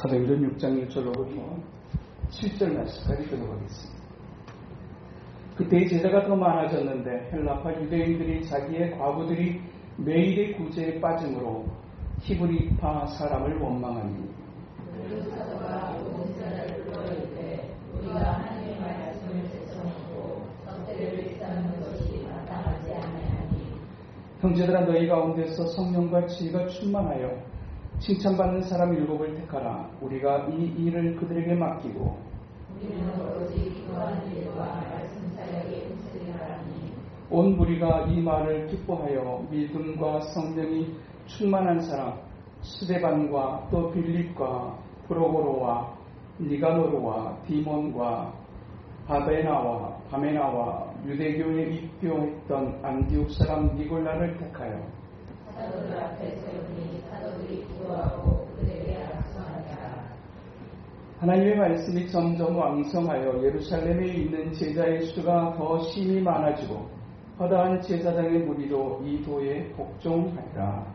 사도행전 6장 1절로부터 7절 말씀까지 들어보겠습니다. 그때 제자가 더 많아졌는데 헬라파 유대인들이 자기의 과부들이 매일의 구제에 빠짐으로 히브리파 사람을 원망하니 사도가 모든 자를 불러이르되 우리가 하나님의 말씀을 제쳐놓고 썩대를 쌓는 것이 마땅하지 아니하니 형제들아 너희 가운데서 성령과 지혜가 충만하여 칭찬받는 사람 7을 택하라. 우리가 이 일을 그들에게 맡기고 우리는 오로지 기도하는 일과 말씀 사역에 힘쓰리하라니 온 무리가 이 말을 기뻐하여 믿음과 성령이 충만한 사람 스데반과 또 빌립과 프로고로와 니가노르와 디몬과 바베나와 바메나와 유대교에 입교했던 안디옥 사람 니골라를 택하여 사도들 앞에 세우니 사도들이 기도하고 그들에게 악수하니라. 하나님의 말씀이 점점 왕성하여 예루살렘에 있는 제자의 수가 더 심히 많아지고 허다한 제사장의 무리도 이 도에 복종하리라.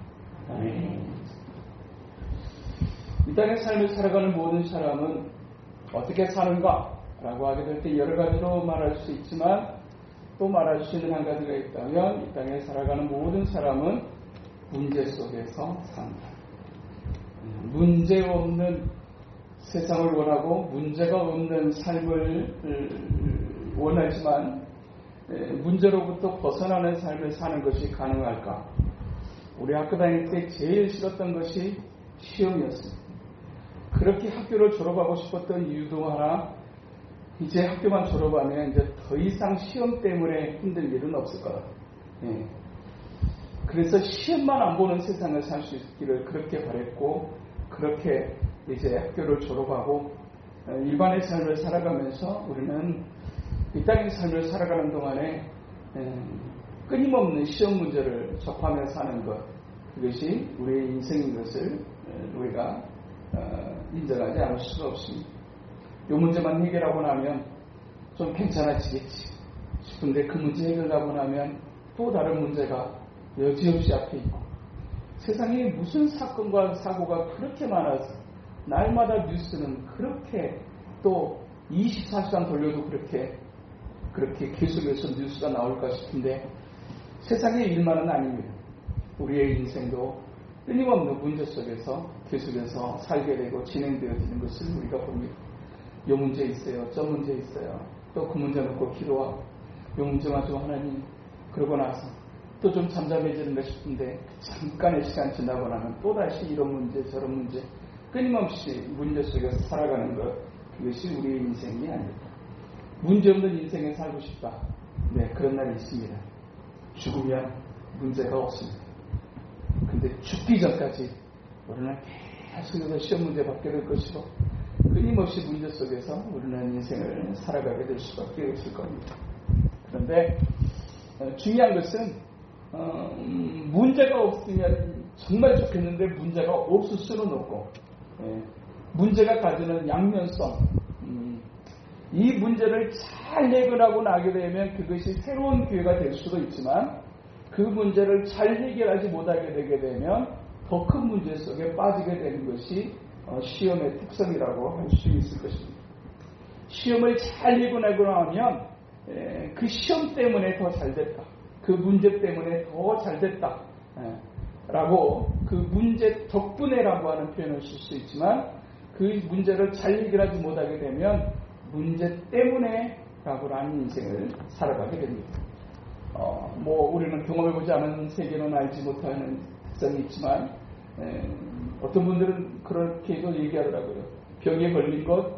아멘. 이 땅의 삶을 살아가는 모든 사람은 어떻게 사는가? 라고 하게 될 때 여러 가지로 말할 수 있지만 또 말할 수 있는 한 가지가 있다면 이 땅에 살아가는 모든 사람은 문제 속에서 산다. 문제 없는 세상을 원하고 문제가 없는 삶을 원하지만 문제로부터 벗어나는 삶을 사는 것이 가능할까? 우리 학교 다닐 때 제일 싫었던 것이 시험이었습니다. 그렇게 학교를 졸업하고 싶었던 이유도 하나, 이제 학교만 졸업하면 이제 더 이상 시험 때문에 힘들 일은 없을 거다. 그래서 시험만 안 보는 세상을 살 수 있기를 그렇게 바랬고, 그렇게 이제 학교를 졸업하고 일반의 삶을 살아가면서 우리는 이 땅의 삶을 살아가는 동안에 끊임없는 시험 문제를 접하며 사는 것, 그것이 우리의 인생인 것을 우리가 인정하지 않을 수가 없습니다. 이 문제만 해결하고 나면 좀 괜찮아지겠지 싶은데 그 문제 해결하고 나면 또 다른 문제가 여지없이 앞에 있고, 세상에 무슨 사건과 사고가 그렇게 많아서 날마다 뉴스는 그렇게 또 24시간 돌려도 그렇게 계속해서 뉴스가 나올까 싶은데 세상의 일만은 아닙니다. 우리의 인생도 끊임없는 문제 속에서 계속해서 살게 되고 진행되어지는 것을 우리가 봅니다. 이 문제 있어요. 저 문제 있어요. 또 그 문제 놓고 기도하고 이 문제만 좀 하나님, 그러고 나서 또 좀 잠잠해지는가 싶은데 잠깐의 시간 지나고 나면 또다시 이런 문제 저런 문제 끊임없이 문제 속에서 살아가는 것, 그것이 우리의 인생이 아닐까. 문제 없는 인생에 살고 싶다. 네, 그런 날이 있습니다. 죽으면 문제가 없습니다. 근데 죽기 전까지 우리는 계속해서 시험 문제 받게 될 것이고 끊임없이 문제 속에서 우리는 인생을 살아가게 될 수밖에 없을 겁니다. 그런데 중요한 것은 문제가 없으면 정말 좋겠는데 문제가 없을 수는 없고, 문제가 가지는 양면성, 이 문제를 잘 해결하고 나게 되면 그것이 새로운 기회가 될 수도 있지만 그 문제를 잘 해결하지 못하게 되게 되면 더 큰 문제 속에 빠지게 되는 것이 시험의 특성이라고 할 수 있을 것입니다. 시험을 잘 해결하고 나면 그 시험 때문에 더 잘 됐다, 그 문제 때문에 더 잘 됐다 라고, 그 문제 덕분에라고 하는 표현을 쓸 수 있지만 그 문제를 잘 해결하지 못하게 되면 문제 때문에 라고 하는 인생을 살아가게 됩니다. 우리는 경험해보지 않은 세계는 알지 못하는 특성이 있지만 어떤 분들은 그렇게도 얘기하더라고요. 병에 걸린 것,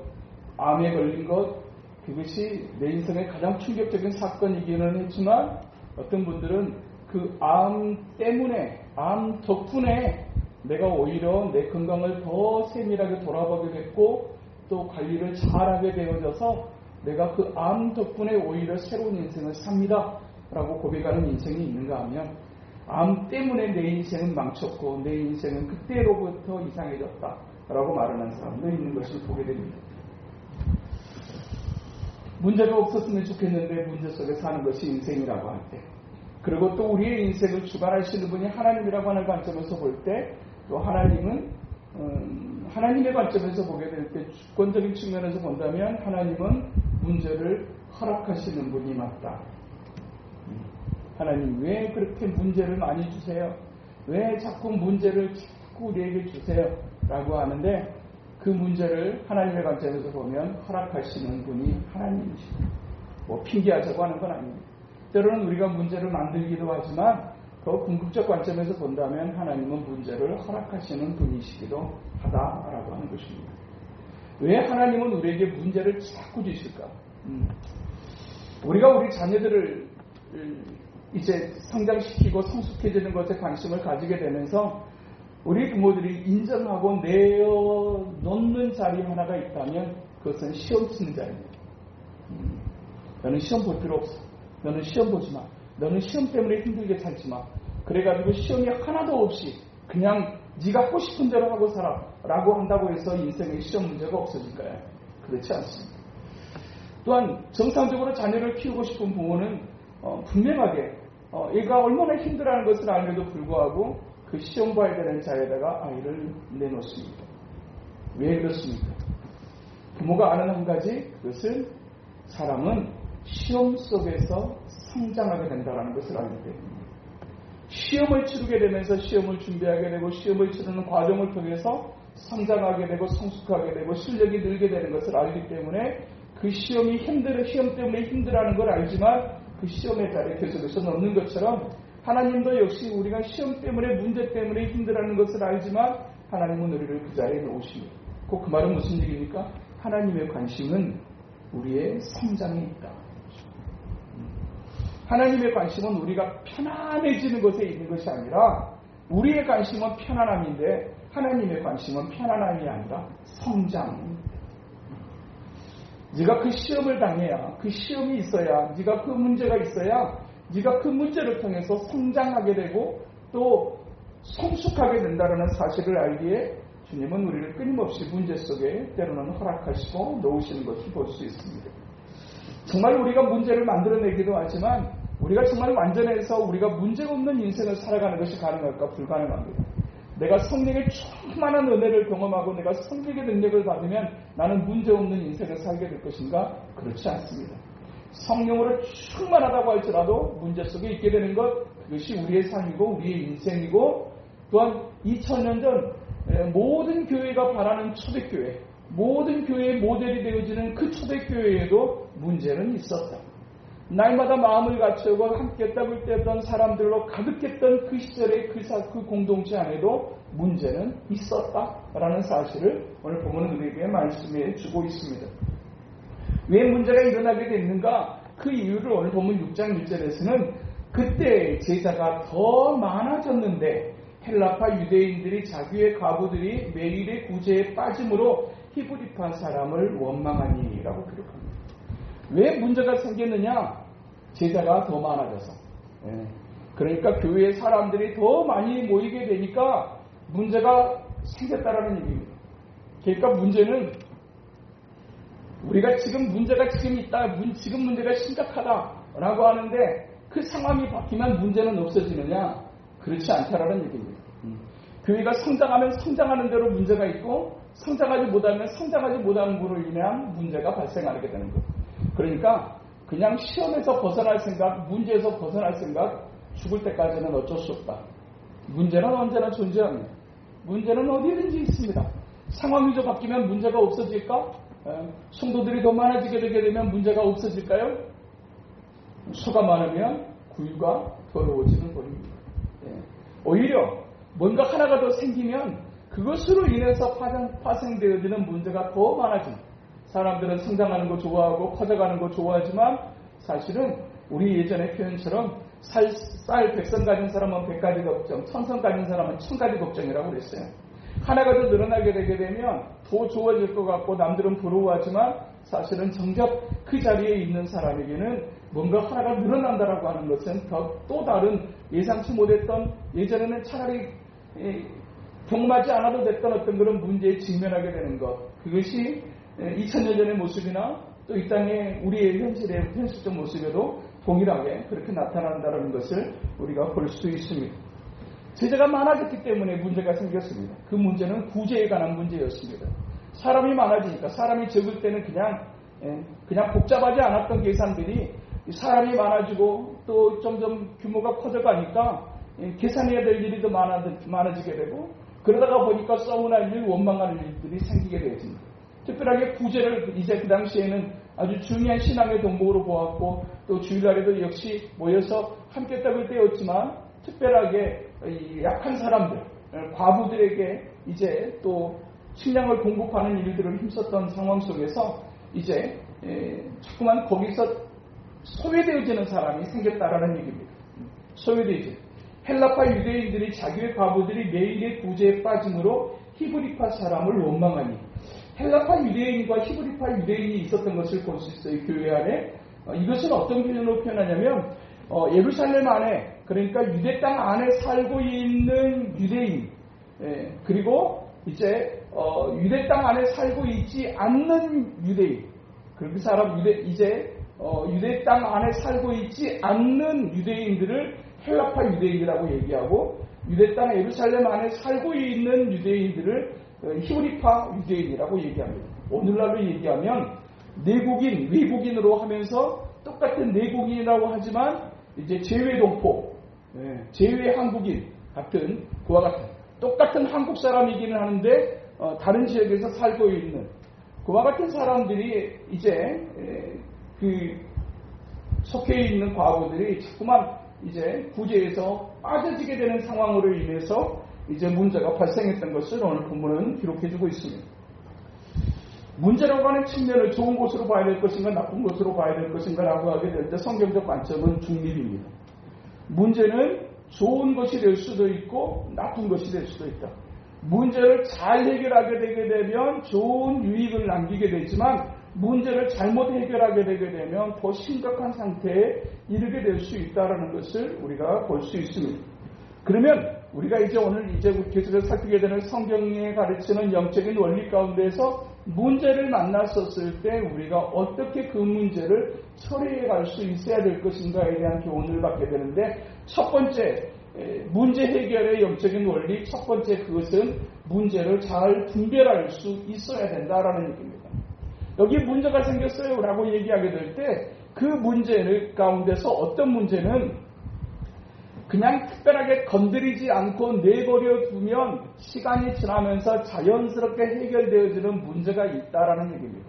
암에 걸린 것, 그것이 내 인생의 가장 충격적인 사건이기는 했지만 어떤 분들은 그 암 때문에, 암 덕분에 내가 오히려 내 건강을 더 세밀하게 돌아보게 됐고 또 관리를 잘하게 되어져서 내가 그 암 덕분에 오히려 새로운 인생을 삽니다 라고 고백하는 인생이 있는가 하면, 암 때문에 내 인생은 망쳤고 내 인생은 그때로부터 이상해졌다 라고 말하는 사람도 있는 것을 보게 됩니다. 문제가 없었으면 좋겠는데 문제 속에 사는 것이 인생이라고 할 때, 그리고 또 우리의 인생을 주관하시는 분이 하나님이라고 하는 관점에서 볼 때 또 하나님은 하나님의 관점에서 보게 될 때 주권적인 측면에서 본다면 하나님은 문제를 허락하시는 분이 맞다. 하나님 왜 그렇게 문제를 많이 주세요? 왜 자꾸 문제를 자꾸 우리에게 주세요? 라고 하는데 그 문제를 하나님의 관점에서 보면 허락하시는 분이 하나님이시고 뭐 핑계하자고 하는 건 아닙니다. 때로는 우리가 문제를 만들기도 하지만 더 궁극적 관점에서 본다면 하나님은 문제를 허락하시는 분이시기도 하다라고 하는 것입니다. 왜 하나님은 우리에게 문제를 자꾸 주실까? 우리가 우리 자녀들을 이제 성장시키고 성숙해지는 것에 관심을 가지게 되면서 우리 부모들이 인정하고 내어놓는 자리 하나가 있다면 그것은 시험 치는 자리입니다. 너는 시험 볼 필요 없어. 너는 시험 보지 마. 너는 시험 때문에 힘들게 살지 마. 그래가지고 시험이 하나도 없이 그냥 네가 하고 싶은 대로 하고 살아 라고 한다고 해서 인생에 시험 문제가 없어질까요? 그렇지 않습니다. 또한 정상적으로 자녀를 키우고 싶은 부모는 분명하게 얘가 얼마나 힘들어하는 것을 알면도 불구하고 그 시험 봐야 되는 자에다가 아이를 내놓습니다. 왜 그렇습니까? 부모가 아는 한 가지, 그것은 사람은 시험 속에서 성장하게 된다는 것을 알기 때문입니다. 시험을 치르게 되면서 시험을 준비하게 되고 시험을 치르는 과정을 통해서 성장하게 되고 성숙하게 되고 실력이 늘게 되는 것을 알기 때문에 그 시험 때문에 힘들어하는 걸 알지만 그 시험의 자리에 계속해서 넣는 것처럼 하나님도 역시 우리가 시험 때문에 문제 때문에 힘들어하는 것을 알지만 하나님은 우리를 그 자리에 놓으십니다. 그 말은 무슨 얘기입니까? 하나님의 관심은 우리의 성장에 있다. 하나님의 관심은 우리가 편안해지는 것에 있는 것이 아니라 우리의 관심은 편안함인데 하나님의 관심은 편안함이 아니라 성장입니다. 네가 그 시험을 당해야 그 시험이 있어야 네가 그 문제가 있어야 네가 그 문제를 통해서 성장하게 되고 또 성숙하게 된다는 사실을 알기에 주님은 우리를 끊임없이 문제 속에 때로는 허락하시고 놓으시는 것을 볼 수 있습니다. 정말 우리가 문제를 만들어내기도 하지만 우리가 정말 완전해서 우리가 문제가 없는 인생을 살아가는 것이 가능할까? 불가능합니다. 내가 성령의 충만한 은혜를 경험하고 내가 성령의 능력을 받으면 나는 문제없는 인생을 살게 될 것인가? 그렇지 않습니다. 성령으로 충만하다고 할지라도 문제 속에 있게 되는 것, 그것이 우리의 삶이고 우리의 인생이고 또한 2000년 전 모든 교회가 바라는 초대교회, 모든 교회의 모델이 되어지는 그 초대교회에도 문제는 있었다. 날마다 마음을 갖추고 함께 떡을 떼던 사람들로 가득했던 그 시절의 그 공동체 안에도 문제는 있었다라는 사실을 오늘 본문은 우리에게 말씀해 주고 있습니다. 왜 문제가 일어나게 됐는가? 그 이유를 오늘 본문 6장 1절에서는 그때 제자가 더 많아졌는데 헬라파 유대인들이 자기의 과부들이 매일의 구제에 빠짐으로 히브리파 사람을 원망하니라고 기록합니다. 왜 문제가 생겼느냐? 제자가 더 많아져서. 그러니까 교회에 사람들이 더 많이 모이게 되니까 문제가 생겼다라는 얘기입니다. 그러니까 문제는 우리가 지금 문제가 지금 있다, 지금 문제가 심각하다라고 하는데 그 상황이 바뀌면 문제는 없어지느냐? 그렇지 않다라는 얘기입니다. 교회가 성장하면 성장하는 대로 문제가 있고 성장하지 못하면 성장하지 못하는 것으로 인한 문제가 발생하게 되는 것. 그러니까 그냥 시험에서 벗어날 생각, 문제에서 벗어날 생각, 죽을 때까지는 어쩔 수 없다. 문제는 언제나 존재합니다. 문제는 어디든지 있습니다. 상황이 좀 바뀌면 문제가 없어질까? 성도들이 더 많아지게 되게 되면 문제가 없어질까요? 수가 많으면 구유가 더러워지는 법입니다. 오히려 뭔가 하나가 더 생기면 그것으로 인해서 파생되어지는 문제가 더 많아집니다. 사람들은 성장하는 거 좋아하고 커져가는 거 좋아하지만 사실은 우리 예전의 표현처럼 쌀 100성 가진 사람은 100가지 걱정, 1000성 가진 사람은 1000가지 걱정이라고 그랬어요. 하나가 더 늘어나게 되게 되면 더 좋아질 것 같고 남들은 부러워하지만 사실은 정작 그 자리에 있는 사람에게는 뭔가 하나가 늘어난다라고 하는 것은 또 다른 예상치 못했던 예전에는 차라리 경험하지 않아도 됐던 어떤 그런 문제에 직면하게 되는 것. 그것이 2000년 전의 모습이나 또 이 땅의 우리의 현실적 모습에도 동일하게 그렇게 나타난다는 것을 우리가 볼 수 있습니다. 제자가 많아졌기 때문에 문제가 생겼습니다. 그 문제는 구제에 관한 문제였습니다. 사람이 많아지니까 사람이 적을 때는 그냥 복잡하지 않았던 계산들이 사람이 많아지고 또 점점 규모가 커져가니까 계산해야 될 일이 더 많아지게 되고 그러다가 보니까 서운할 일, 원망할 일들이 생기게 되었습니다. 특별하게 구제를 이제 그 당시에는 아주 중요한 신앙의 덕목으로 보았고 또 주일날에도 역시 모여서 함께 떡을 떼었지만 특별하게 약한 사람들, 과부들에게 이제 또 식량을 공급하는 일들을 힘썼던 상황 속에서 이제 자꾸만 거기서 소외되어지는 사람이 생겼다라는 얘기입니다. 소외되어지는. 헬라파 유대인들이 자기의 과부들이 매일의 구제에 빠짐으로 히브리파 사람을 원망하니 헬라파 유대인과 히브리파 유대인이 있었던 것을 볼 수 있어요. 교회 안에. 이것은 어떤 기준으로 표현하냐면 예루살렘 안에 그러니까 유대 땅 안에 살고 있는 유대인 그리고 이제 유대 땅 안에 살고 있지 않는 유대인 그 사람 유대 땅 안에 살고 있지 않는 유대인들을 헬라파 유대인이라고 얘기하고 유대 땅 예루살렘 안에 살고 있는 유대인들을 히브리파 유대인이라고 얘기합니다. 오늘날로 얘기하면 내국인, 외국인으로 하면서 똑같은 내국인이라고 하지만 이제 제외동포, 제외 한국인 같은 그와 같은 똑같은 한국 사람이기는 하는데 다른 지역에서 살고 있는 그와 같은 사람들이 이제 그 속해 있는 과부들이 자꾸만 이제 구제에서 빠져지게 되는 상황으로 인해서 이제 문제가 발생했던 것을 오늘 본문은 기록해주고 있습니다. 문제라고 하는 측면을 좋은 것으로 봐야 될 것인가 나쁜 것으로 봐야 될 것인가 라고 하게 될 때 성경적 관점은 중립입니다. 문제는 좋은 것이 될 수도 있고 나쁜 것이 될 수도 있다. 문제를 잘 해결하게 되게 되면 좋은 유익을 남기게 되지만 문제를 잘못 해결하게 되게 되면 더 심각한 상태에 이르게 될 수 있다는 것을 우리가 볼 수 있습니다. 그러면 우리가 이제 오늘 계속해서 살피게 되는 성경에 가르치는 영적인 원리 가운데서 문제를 만났었을 때 우리가 어떻게 그 문제를 처리해 갈 수 있어야 될 것인가에 대한 교훈을 받게 되는데 첫 번째 문제 해결의 영적인 원리 첫 번째 그것은 문제를 잘 분별할 수 있어야 된다라는 얘기입니다. 여기 문제가 생겼어요 라고 얘기하게 될 때 그 문제 가운데서 어떤 문제는 그냥 특별하게 건드리지 않고 내버려 두면 시간이 지나면서 자연스럽게 해결되어지는 문제가 있다라는 얘기입니다.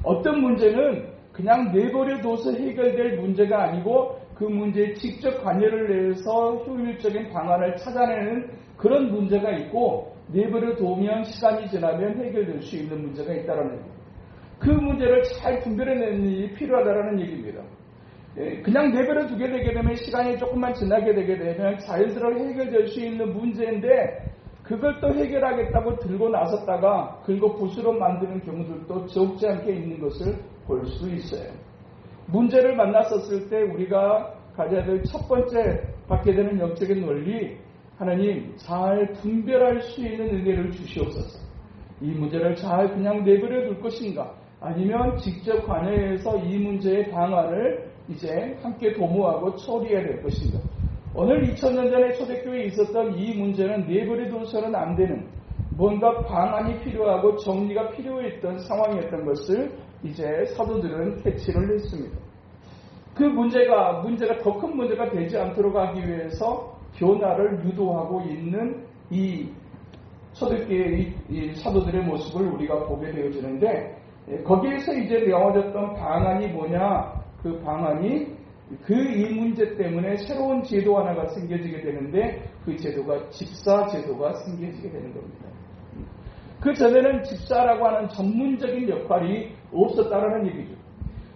어떤 문제는 그냥 내버려 둬서 해결될 문제가 아니고 그 문제에 직접 관여를 해서 효율적인 방안을 찾아내는 그런 문제가 있고 내버려 두면 시간이 지나면 해결될 수 있는 문제가 있다라는 얘기입니다. 그 문제를 잘 분별해내는 일이 필요하다라는 얘기입니다. 그냥 내버려 두게 되게 되면 시간이 조금만 지나게 되게 되면 자연스럽게 해결될 수 있는 문제인데 그걸 또 해결하겠다고 들고 나섰다가 긁어 부스로 만드는 경우들도 적지 않게 있는 것을 볼 수 있어요. 문제를 만났었을 때 우리가 가져야 될 첫 번째 받게 되는 영적인 원리 하나님 잘 분별할 수 있는 은혜를 주시옵소서. 이 문제를 잘 그냥 내버려 둘 것인가 아니면 직접 관여해서 이 문제의 방안을 이제 함께 도모하고 처리해야 될 것인가. 오늘 2000년 전에 초대교회에 있었던 이 문제는 내버려 둬서는 안 되는 뭔가 방안이 필요하고 정리가 필요했던 상황이었던 것을 이제 사도들은 캐치를 했습니다. 그 문제가 더 큰 문제가 되지 않도록 하기 위해서 변화를 유도하고 있는 이 초대교회의 이 사도들의 모습을 우리가 보게 되어지는데 거기에서 이제 나와졌던 방안이 뭐냐? 그 방안이 이 문제 때문에 새로운 제도 하나가 생겨지게 되는데 그 제도가 집사 제도가 생겨지게 되는 겁니다. 그 전에는 집사라고 하는 전문적인 역할이 없었다라는 얘기죠.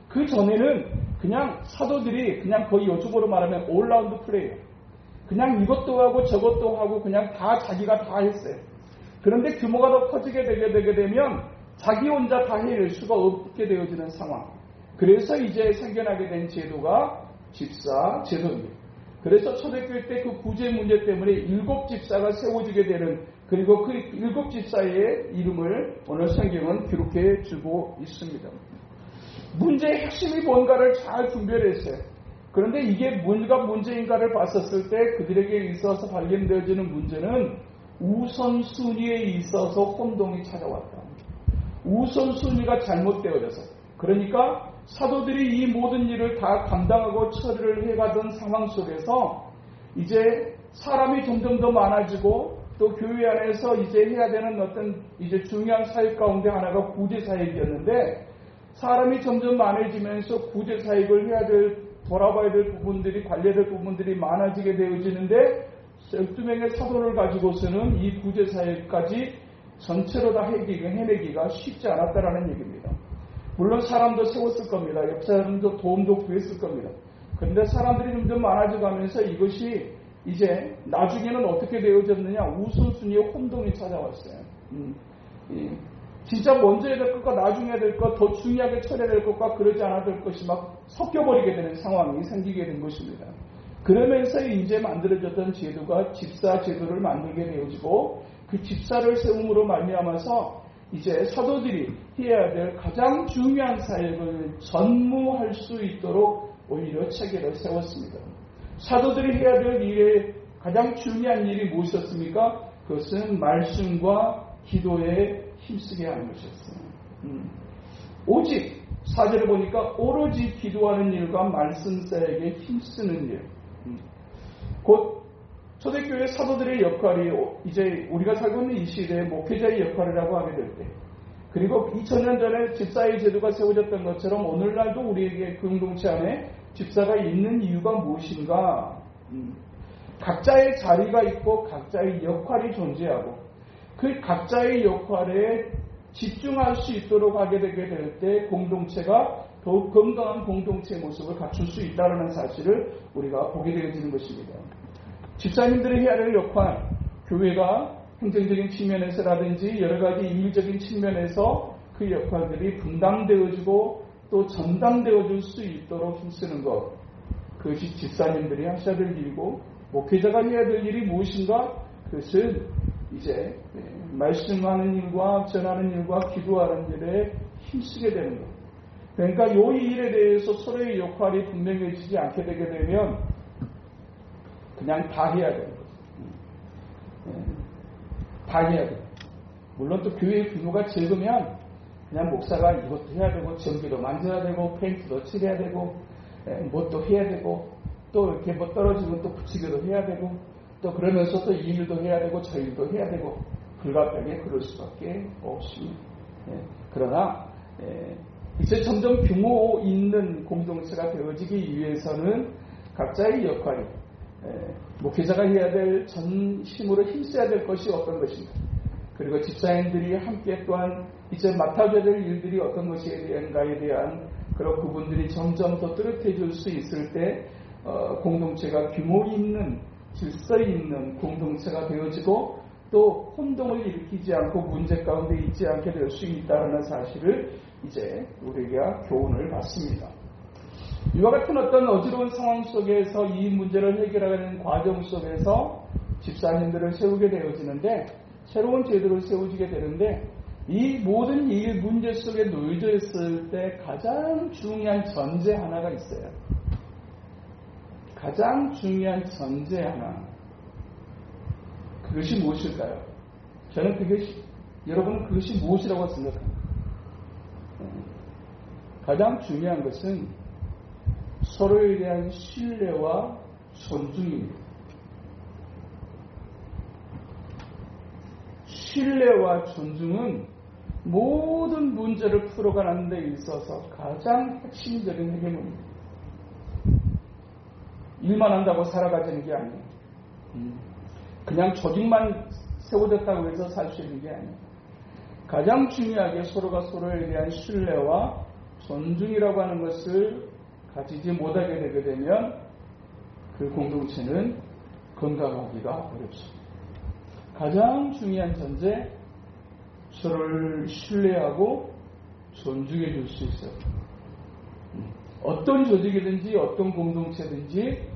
그 전에는 그냥 사도들이 그냥 거의 요즘으로 말하면 올라운드 플레이어. 그냥 이것도 하고 저것도 하고 그냥 다 자기가 다 했어요. 그런데 규모가 더 커지게 되게 되면 자기 혼자 다 해낼 수가 없게 되어지는 상황. 그래서 이제 생겨나게 된 제도가 집사 제도입니다. 그래서 초대교회 때 그 구제 문제 때문에 7 집사가 세워지게 되는 그리고 그 7 집사의 이름을 오늘 성경은 기록해 주고 있습니다. 문제의 핵심이 뭔가를 잘 분별했어요. 그런데 이게 뭔가 문제인가를 봤었을 때 그들에게 있어서 발견되어지는 문제는 우선순위에 있어서 혼동이 찾아왔다. 우선순위가 잘못되어져서, 그러니까 사도들이 이 모든 일을 다 감당하고 처리를 해가던 상황 속에서 이제 사람이 점점 더 많아지고 또 교회 안에서 이제 해야 되는 어떤 이제 중요한 사역 가운데 하나가 구제사역이었는데, 사람이 점점 많아지면서 구제사역을 해야 될, 돌아봐야 될 부분들이, 관리될 부분들이 많아지게 되어지는데 12명의 사도를 가지고서는 이 구제사역까지 전체로 다 해내기가 쉽지 않았다라는 얘기입니다. 물론 사람도 세웠을 겁니다. 옆 사람도 도움도 구했을 겁니다. 그런데 사람들이 점점 많아져 가면서 이것이 이제 나중에는 어떻게 되어졌느냐, 우선순위에 혼동이 찾아왔어요. 진짜 먼저 해야 될 것과 나중에 해야 될 것, 더 중요하게 처리해야 될 것과 그러지 않아야 될 것이 막 섞여버리게 되는 상황이 생기게 된 것입니다. 그러면서 이제 만들어졌던 제도가 집사 제도를 만들게 되어지고, 그 집사를 세움으로 말미암아서 이제 사도들이 해야 될 가장 중요한 사역을 전무할 수 있도록 오히려 체계를 세웠습니다. 사도들이 해야 될 일의 가장 중요한 일이 무엇이었습니까? 그것은 말씀과 기도에 힘쓰게 하는 것이었어요. 오직 4절을 보니까 오로지 기도하는 일과 말씀 사역에 힘쓰는 일. 곧 초대교회 사도들의 역할이 이제 우리가 살고 있는 이 시대의 목회자의 역할이라고 하게 될 때, 그리고 2000년 전에 집사의 제도가 세워졌던 것처럼 오늘날도 우리에게 그 공동체 안에 집사가 있는 이유가 무엇인가? 각자의 자리가 있고 각자의 역할이 존재하고 그 각자의 역할에 집중할 수 있도록 하게 되게 될 때 공동체가 더욱 건강한 공동체의 모습을 갖출 수 있다는 사실을 우리가 보게 되어지는 것입니다. 집사님들이 해야 할 역할, 교회가 행정적인 측면에서라든지 여러 가지 인물적인 측면에서 그 역할들이 분담되어지고 또 전담되어질 수 있도록 힘쓰는 것, 그것이 집사님들이 하셔야 될 일이고, 목회자가 해야 될 일이 무엇인가? 그것은 이제 말씀하는 일과 전하는 일과 기도하는 일에 힘쓰게 되는 것. 그러니까 이 일에 대해서 서로의 역할이 분명해지지 않게 되게 되면 그냥 다 해야 되는 거죠. 다 해야 돼요. 물론 또 교회의 규모가 적으면 그냥 목사가 이것도 해야 되고, 전기도 만져야 되고, 페인트도 칠해야 되고, 뭣도 해야 되고, 또 이렇게 뭐 떨어지면 또 붙이기도 해야 되고, 또 그러면서 또 이 일도 해야 되고, 저 일도 해야 되고, 불가피하게 그럴 수밖에 없습니다. 그러나 이제 점점 규모 있는 공동체가 되어지기 위해서는 각자의 역할이, 목회자가 해야 될 전심으로 힘써야 될 것이 어떤 것인가, 그리고 집사님들이 함께 또한 이제 맡아줘야 될 일들이 어떤 것인가에 대한 그런 부분들이 점점 더 뚜렷해질 수 있을 때 공동체가 규모 있는, 질서 있는 공동체가 되어지고 또 혼동을 일으키지 않고 문제 가운데 있지 않게 될 수 있다는 사실을 이제 우리가 교훈을 받습니다. 이와 같은 어떤 어지러운 상황 속에서 이 문제를 해결하는 과정 속에서 집사님들을 세우게 되어지는데, 새로운 제도를 세워지게 되는데, 이 모든 이 문제 속에 놓여져 있을 때 가장 중요한 전제 하나가 있어요. 가장 중요한 전제 하나. 그것이 무엇일까요? 저는 여러분은 그것이 무엇이라고 생각합니다. 가장 중요한 것은 서로에 대한 신뢰와 존중입니다. 신뢰와 존중은 모든 문제를 풀어가는 데 있어서 가장 핵심적인 해결입니다. 일만 한다고 살아가자는 게 아니에요. 그냥 조직만 세워졌다고 해서 살 수 있는 게 아니에요. 가장 중요하게 서로가 서로에 대한 신뢰와 존중이라고 하는 것을 가지지 못하게 되게 되면 그 공동체는 건강하기가 어렵습니다. 가장 중요한 전제, 서로를 신뢰하고 존중해 줄 수 있어요. 어떤 조직이든지 어떤 공동체든지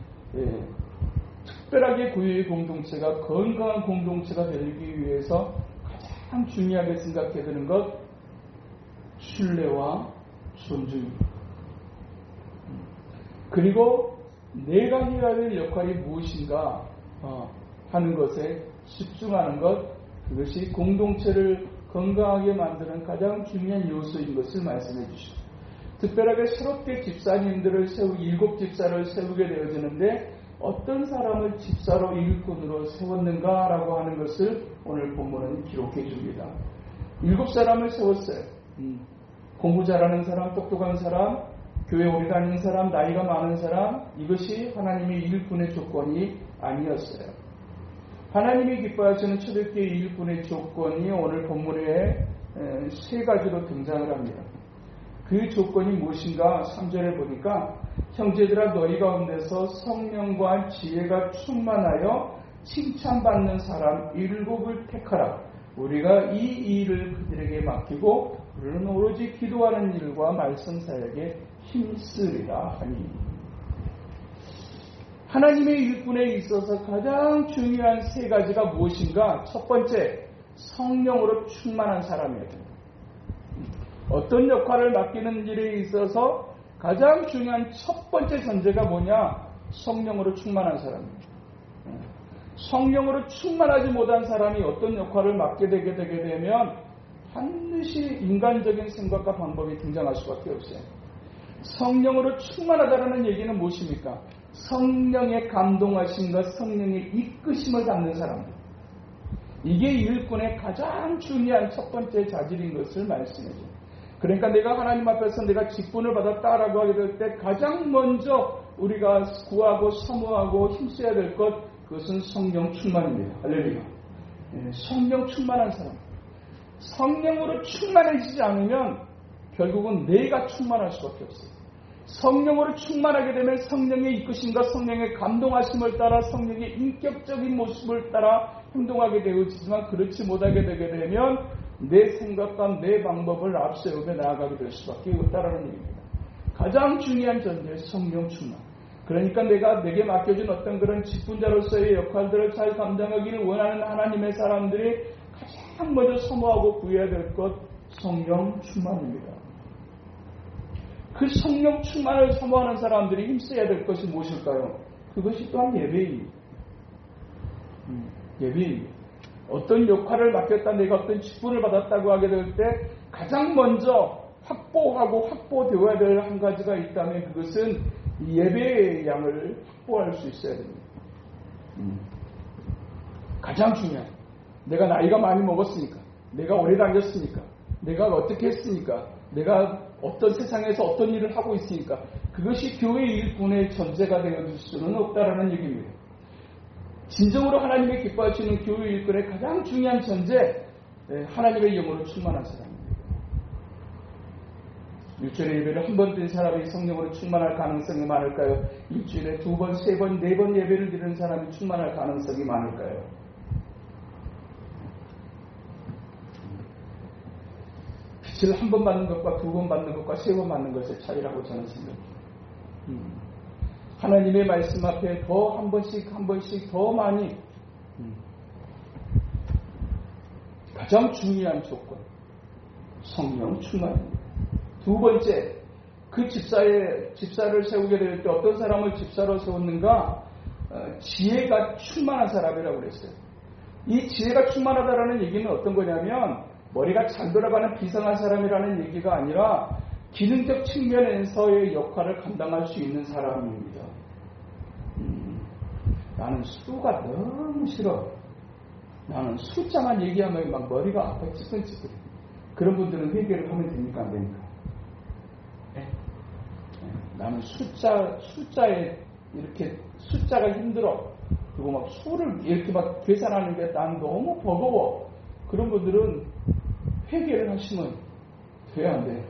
특별하게 교회의 공동체가 건강한 공동체가 되기 위해서 가장 중요하게 생각해야 되는 것, 신뢰와 존중입니다. 그리고 내가 해야 될 역할이 무엇인가 하는 것에 집중하는 것, 그것이 공동체를 건강하게 만드는 가장 중요한 요소인 것을 말씀해 주시고, 특별하게 새롭게 집사님들을 7 집사를 세우게 되어지는데 어떤 사람을 집사로 일꾼으로 세웠는가라고 하는 것을 오늘 본문은 기록해 줍니다. 7 사람을 세웠어요. 공부 잘하는 사람, 똑똑한 사람, 교회 오래 다니는 사람, 나이가 많은 사람, 이것이 하나님의 일꾼의 조건이 아니었어요. 하나님이 기뻐하시는 초대교회 일꾼의 조건이 오늘 본문에 3가지로 등장을 합니다. 그 조건이 무엇인가 3절에 보니까 형제들아 너희 가운데서 성령과 지혜가 충만하여 칭찬받는 사람 7을 택하라. 우리가 이 일을 그들에게 맡기고 우리는 오로지 기도하는 일과 말씀 사역에 힘쓰리라 하니, 하나님의 일꾼에 있어서 가장 중요한 3가지가 무엇인가? 첫 번째, 성령으로 충만한 사람이어야 됩니다. 어떤 역할을 맡기는 일에 있어서 가장 중요한 첫 번째 전제가 뭐냐? 성령으로 충만한 사람입니다. 성령으로 충만하지 못한 사람이 어떤 역할을 맡게 되게 되면 반드시 인간적인 생각과 방법이 등장할 수밖에 없어요. 성령으로 충만하다는 얘기는 무엇입니까? 성령의 감동하심과 성령의 이끄심을 받는 사람들. 이게 일꾼의 가장 중요한 첫 번째 자질인 것을 말씀해줘요. 그러니까 내가 하나님 앞에서 내가 직분을 받았다라고 하게 될 때 가장 먼저 우리가 구하고 사모하고 힘써야 될 것, 그것은 성령 충만입니다. 할렐루야. 성령 충만한 사람. 성령으로 충만해지지 않으면 결국은 내가 충만할 수밖에 없어요. 성령으로 충만하게 되면 성령의 이끄심과 성령의 감동하심을 따라 성령의 인격적인 모습을 따라 행동하게 되어지지만, 그렇지 못하게 되게 되면 내 생각과 내 방법을 앞세우며 나아가게 될 수밖에 없다라는 얘기입니다. 가장 중요한 전제, 성령 충만. 그러니까 내게 맡겨진 어떤 그런 직분자로서의 역할들을 잘 감당하기를 원하는 하나님의 사람들이 가장 먼저 사모하고 구해야 될 것, 성령 충만입니다. 그 성령 충만을 사모하는 사람들이 힘써야 될 것이 무엇일까요? 그것이 또한 예배입니다. 예배입니다. 어떤 역할을 맡겼다, 내가 어떤 직분을 받았다고 하게 될 때 가장 먼저 확보되어야 될 한 가지가 있다면 그것은 예배의 양을 확보할 수 있어야 됩니다. 가장 중요한, 내가 나이가 많이 먹었으니까, 내가 오래 다녔으니까, 내가 어떻게 했으니까, 내가 어떤 세상에서 어떤 일을 하고 있으니까, 그것이 교회 일꾼의 전제가 되어줄 수는 없다라는 얘기입니다. 진정으로 하나님의 기뻐하시는 교회 일꾼의 가장 중요한 전제, 하나님의 영으로 충만한 사람입니다. 일주일에 예배를 한 번 드린 사람이 성령으로 충만할 가능성이 많을까요? 일주일에 2번, 3번, 4번 예배를 드리는 사람이 충만할 가능성이 많을까요? 빛을 한 번 받는 것과 2번 받는 것과 3번 받는 것의 차이라고 저는 생각해요. 하나님의 말씀 앞에 더 한 번씩 더 많이, 가장 중요한 조건, 성령 충만입니다. 2번째, 그 집사를 세우게 될 때 어떤 사람을 집사로 세웠는가? 지혜가 충만한 사람이라고 그랬어요. 이 지혜가 충만하다라는 얘기는 어떤 거냐면 머리가 잘 돌아가는 비상한 사람이라는 얘기가 아니라 기능적 측면에서의 역할을 감당할 수 있는 사람입니다. 나는 수가 너무 싫어. 나는 숫자만 얘기하면 막 머리가 아파 찌끈찌끈해. 그런 분들은 회개를 하면 됩니까? 안 됩니까? 네? 나는 숫자에 이렇게 숫자가 힘들어. 그리고 막 수를 이렇게 막 계산하는 게 난 너무 버거워. 그런 분들은 회개를 하시면 돼야 안 돼요.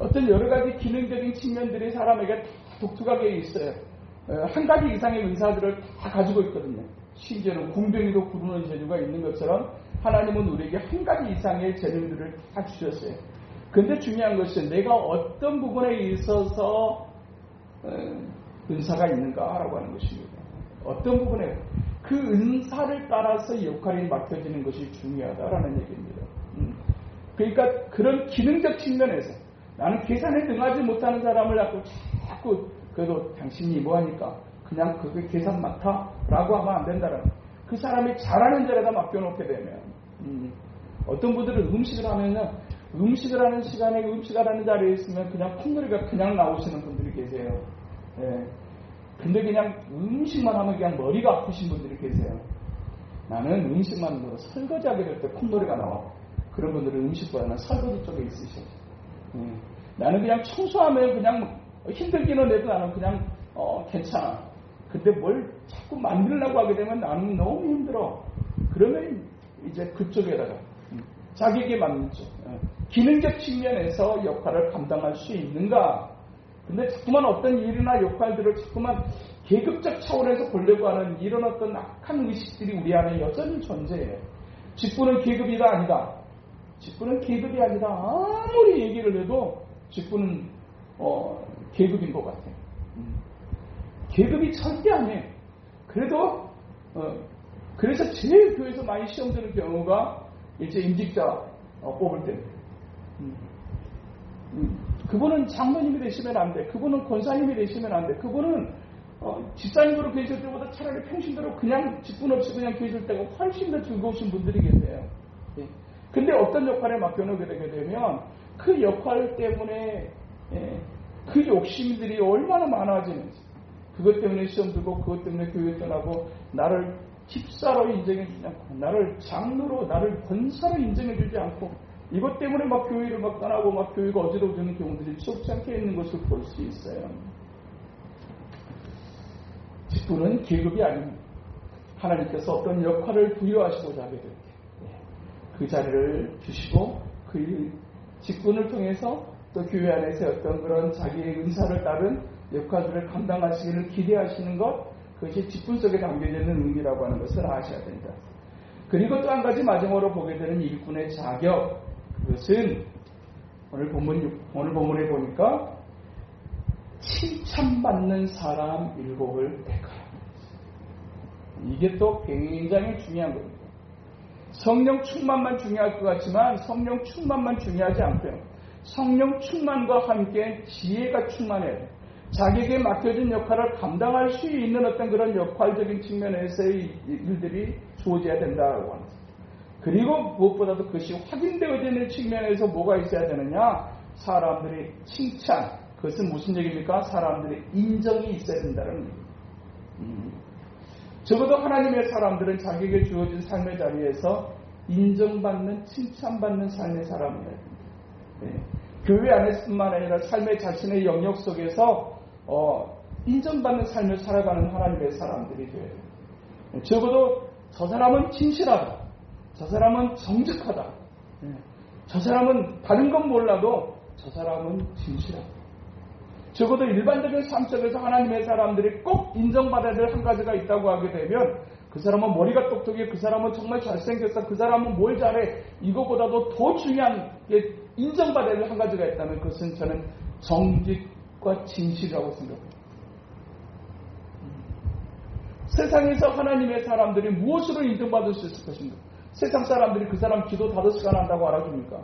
어떤 여러 가지 기능적인 측면들이 사람에게 다 독특하게 있어요. 한 가지 이상의 은사들을 다 가지고 있거든요. 심지어는 궁뎅이도 구르는 재주가 있는 것처럼 하나님은 우리에게 한 가지 이상의 재능들을 다 주셨어요. 그런데 중요한 것은 내가 어떤 부분에 있어서 은사가 있는가라고 하는 것입니다. 어떤 부분에 그 은사를 따라서 역할이 맡겨지는 것이 중요하다라는 얘기입니다. 그러니까 그런 기능적 측면에서 나는 계산에 능하지 못하는 사람을 자꾸 그래도 당신이 뭐하니까 그냥 그게 계산 맡아? 라고 하면 안 된다는 그 사람이 잘하는 자리에다 맡겨놓게 되면 어떤 분들은 음식을 하면은 음식을 하는 시간에 음식을 하는 자리에 있으면 그냥 콧노래가 그냥 나오시는 분들이 계세요. 예. 근데 그냥 음식만 하면 그냥 머리가 아프신 분들이 계세요. 나는 음식만 설거지하게 될 때 콧노래가 나와. 그런 분들은 음식보다는 설거지 쪽에 있으셔. 예. 나는 그냥 청소하면 그냥 힘들기는 해도 나는 그냥 괜찮아. 근데 뭘 자꾸 만들려고 하게 되면 나는 너무 힘들어. 그러면 이제 그쪽에다가 자기에게 맞는 쪽 기능적 측면에서 역할을 감당할 수 있는가. 근데 자꾸만 어떤 일이나 역할들을 자꾸만 계급적 차원에서 보려고 하는 이런 어떤 악한 의식들이 우리 안에 여전히 존재해요. 직분은 계급이가 아니다. 직분은 계급이 아니다. 아무리 얘기를 해도 직분은 계급인 것 같아요. 계급이 절대 아니에요. 그래도 그래서 제일 교회에서 많이 시험 드는 경우가 이제 임직자 뽑을 때 그분은 장로님이 되시면 안 돼. 그분은 권사님이 되시면 안 돼. 그분은 집사님으로 계실 때보다 차라리 평신도로 그냥 직분 없이 그냥 계실 때가 훨씬 더 즐거우신 분들이 계세요. 근데 어떤 역할에 맡겨놓게 되게 되면 그 역할 때문에 그 욕심들이 얼마나 많아지는지 그것 때문에 시험 들고 그것 때문에 교회 떠나고 나를 집사로 인정해주지 않고 나를 장로로 나를 권사로 인정해주지 않고 이것 때문에 막 교회를 막 떠나고 막 교회가 어지러워지는 경우들이 적지 않게 있는 것을 볼 수 있어요. 직분은 계급이 아닙니다. 하나님께서 어떤 역할을 부여하시고자 하게 될 때 그 자리를 주시고 그 직분을 통해서 또 교회 안에서 어떤 그런 자기의 은사를 따른 역할들을 감당하시기를 기대하시는 것 그것이 직분 속에 담겨져 있는 의미라고 하는 것을 아셔야 된다. 그리고 또 한 가지 마지막으로 보게 되는 일꾼의 자격 그것은 오늘 본문에 보니까 칭찬받는 사람 7을 택하라. 이게 또 굉장히 중요한 겁니다. 성령 충만만 중요할 것 같지만 성령 충만만 중요하지 않고요. 성령 충만과 함께 지혜가 충만해야 돼요. 자기에게 맡겨진 역할을 감당할 수 있는 어떤 그런 역할적인 측면에서의 일들이 주어져야 된다고 합니다. 그리고 무엇보다도 그것이 확인되어지는 측면에서 뭐가 있어야 되느냐? 사람들의 칭찬. 그것은 무슨 얘기입니까? 사람들의 인정이 있어야 된다는 얘기입니다. 적어도 하나님의 사람들은 자기에게 주어진 삶의 자리에서 인정받는, 칭찬받는 삶의 사람이에요. 교회 안에서뿐만 아니라 삶의 자신의 영역 속에서 인정받는 삶을 살아가는 하나님의 사람들이 돼요. 적어도 저 사람은 진실하다. 저 사람은 정직하다. 저 사람은 다른 건 몰라도 저 사람은 진실하다. 적어도 일반적인 삶 속에서 하나님의 사람들이 꼭 인정받아야 될 한 가지가 있다고 하게 되면 그 사람은 머리가 똑똑해, 그 사람은 정말 잘생겼어, 그 사람은 뭘 잘해, 이거보다도 더 중요한 게 인정받아야 될 한 가지가 있다면 그것은 저는 정직과 진실이라고 생각합니다. 세상에서 하나님의 사람들이 무엇으로 인정받을 수 있을 것인가? 세상 사람들이 그 사람 기도 5시간 한다고 알아줍니까?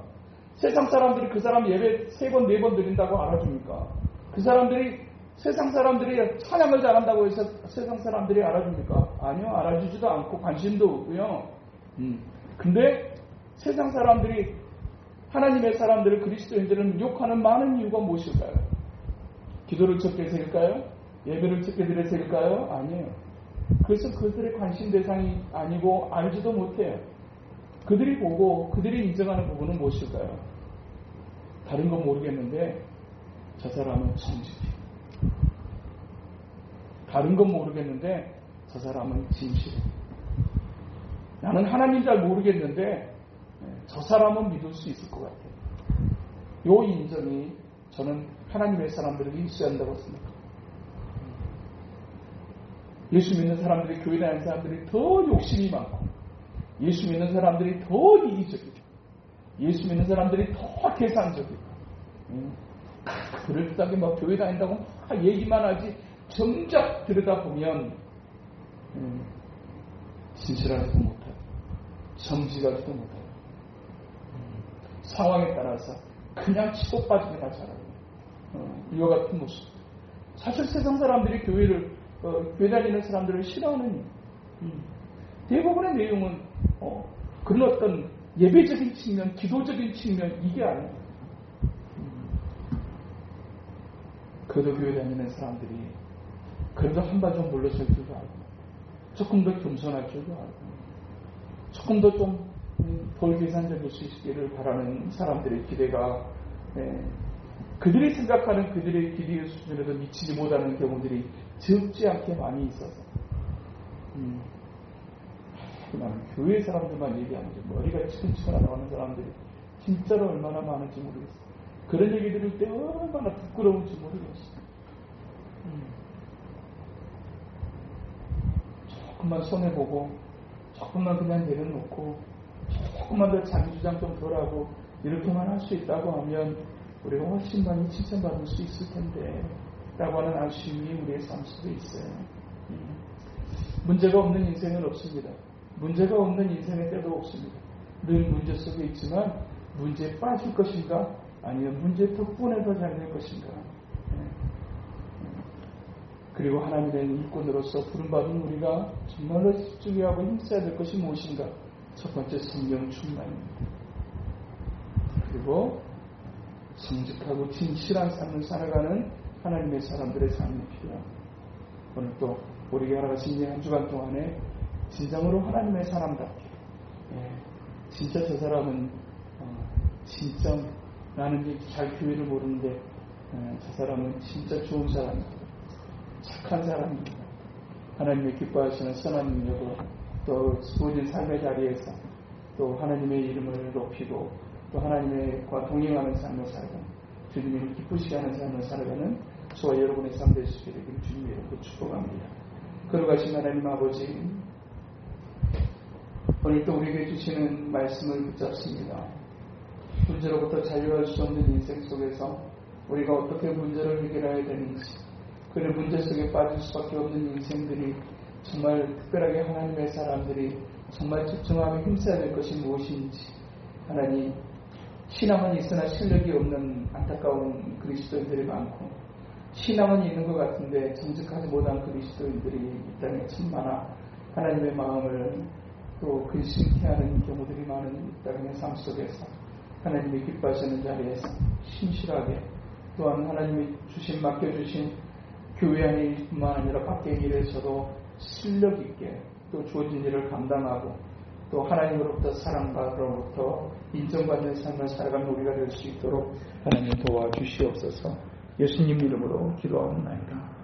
세상 사람들이 그 사람 예배 3번, 4번 드린다고 알아줍니까? 그 사람들이 세상 사람들이 찬양을 잘한다고 해서 세상 사람들이 알아줍니까? 아니요, 알아주지도 않고 관심도 없고요. 근데 세상 사람들이 하나님의 사람들을 그리스도인들은 욕하는 많은 이유가 무엇일까요? 기도를 적게 해서일까요? 예배를 적게 드려서일까요? 아니에요. 그래서 그들의 관심 대상이 아니고 알지도 못해요. 그들이 보고 그들이 인정하는 부분은 무엇일까요? 다른 건 모르겠는데 저 사람은 정직해. 다른 건 모르겠는데 저 사람은 진실해. 나는 하나님 잘 모르겠는데 저 사람은 믿을 수 있을 것 같아요. 요 인정이 저는 하나님의 사람들에게 있어야 한다고 생각합니다. 예수 믿는 사람들이 교회 다니는 사람들이 더 욕심이 많고 예수 믿는 사람들이 더 이기적이고 예수 믿는 사람들이 더 계산적이고 그럴듯하게 막 교회 다닌다고 막 얘기만 하지 정작 들여다보면 진실하지도 못하고 정직하지도 못하고 상황에 따라서 그냥 치고 빠지기나 잘하고 이와 같은 모습. 사실 세상 사람들이 교회 다니는 사람들을 싫어하는 대부분의 내용은 그런 어떤 예배적인 측면, 기도적인 측면 이게 아니에요. 그래도 교회 다니는 사람들이 그래도 한 발 좀 물러설 줄도 알고 조금 더 겸손할 줄도 알고 조금 더 좀 덜 계산적일 수 있기를 바라는 사람들의 기대가 그들이 생각하는 그들의 기대의 수준에도 미치지 못하는 경우들이 적지 않게 많이 있어서 나는 교회 사람들만 얘기하는지 머리가 치근치근 나가는 사람들이 진짜로 얼마나 많은지 모르겠어요. 그런 얘기 들을 때 얼마나 부끄러운지 모르겠어요. 조금만 손해보고 조금만 그냥 내려놓고 조금만 더 자기 주장 좀 덜하고 이렇게만 할 수 있다고 하면 우리가 훨씬 많이 칭찬받을 수 있을 텐데 라고 하는 아쉬움이 우리의 삶 속에 있어요. 문제가 없는 인생은 없습니다. 문제가 없는 인생의 때도 없습니다. 늘 문제 속에 있지만 문제에 빠질 것인가 아니면 문제 덕분에 더 잘 될 것인가. 그리고 하나님의 일꾼으로서 부름받은 우리가 정말로 집중하고 힘써야 될 것이 무엇인가. 첫 번째 성령 충만입니다. 그리고 성직하고 진실한 삶을 살아가는 하나님의 사람들의 삶이 필요합니다. 오늘 또 우리가 알아가신 이 한 주간 동안에 진정으로 하나님의 사람답게 진짜 저 사람은 진짜 나는 잘 교회를 모르는데 저 사람은 진짜 좋은 사람이다. 착한 사람입니다. 하나님의 기뻐하시는 선한 능력으로 또 모든 삶의 자리에서 또 하나님의 이름을 높이고 또 하나님과 동행하는 삶을 살아가는 주님을 기쁘시게 하는 삶을 살아가는 저와 여러분의 삶 될 수 있게 되기를 주님의 이름으로 축복합니다. 거룩하신 하나님 아버지, 오늘 또 우리에게 주시는 말씀을 붙잡습니다. 문제로부터 자유할 수 없는 인생 속에서 우리가 어떻게 문제를 해결해야 되는지, 그런 문제 속에 빠질 수밖에 없는 인생들이 정말 특별하게 하나님의 사람들이 정말 집중하며 힘써야 될 것이 무엇인지, 하나님, 신앙은 있으나 실력이 없는 안타까운 그리스도인들이 많고 신앙은 있는 것 같은데 정직하지 못한 그리스도인들이 이 땅에 참 많아 하나님의 마음을 또 근심케 하는 경우들이 많은 이 땅의 삶 속에서 하나님이 기뻐하시는 자리에서 신실하게 또한 하나님이 맡겨주신 교회 안에 뿐만 아니라 밖의 일에서도 실력 있게 또 주어진 일을 감당하고 또 하나님으로부터 사랑받으로부터 인정받는 삶을 살아가는 우리가 될 수 있도록 하나님 도와주시옵소서. 예수님 이름으로 기도하옵나이다.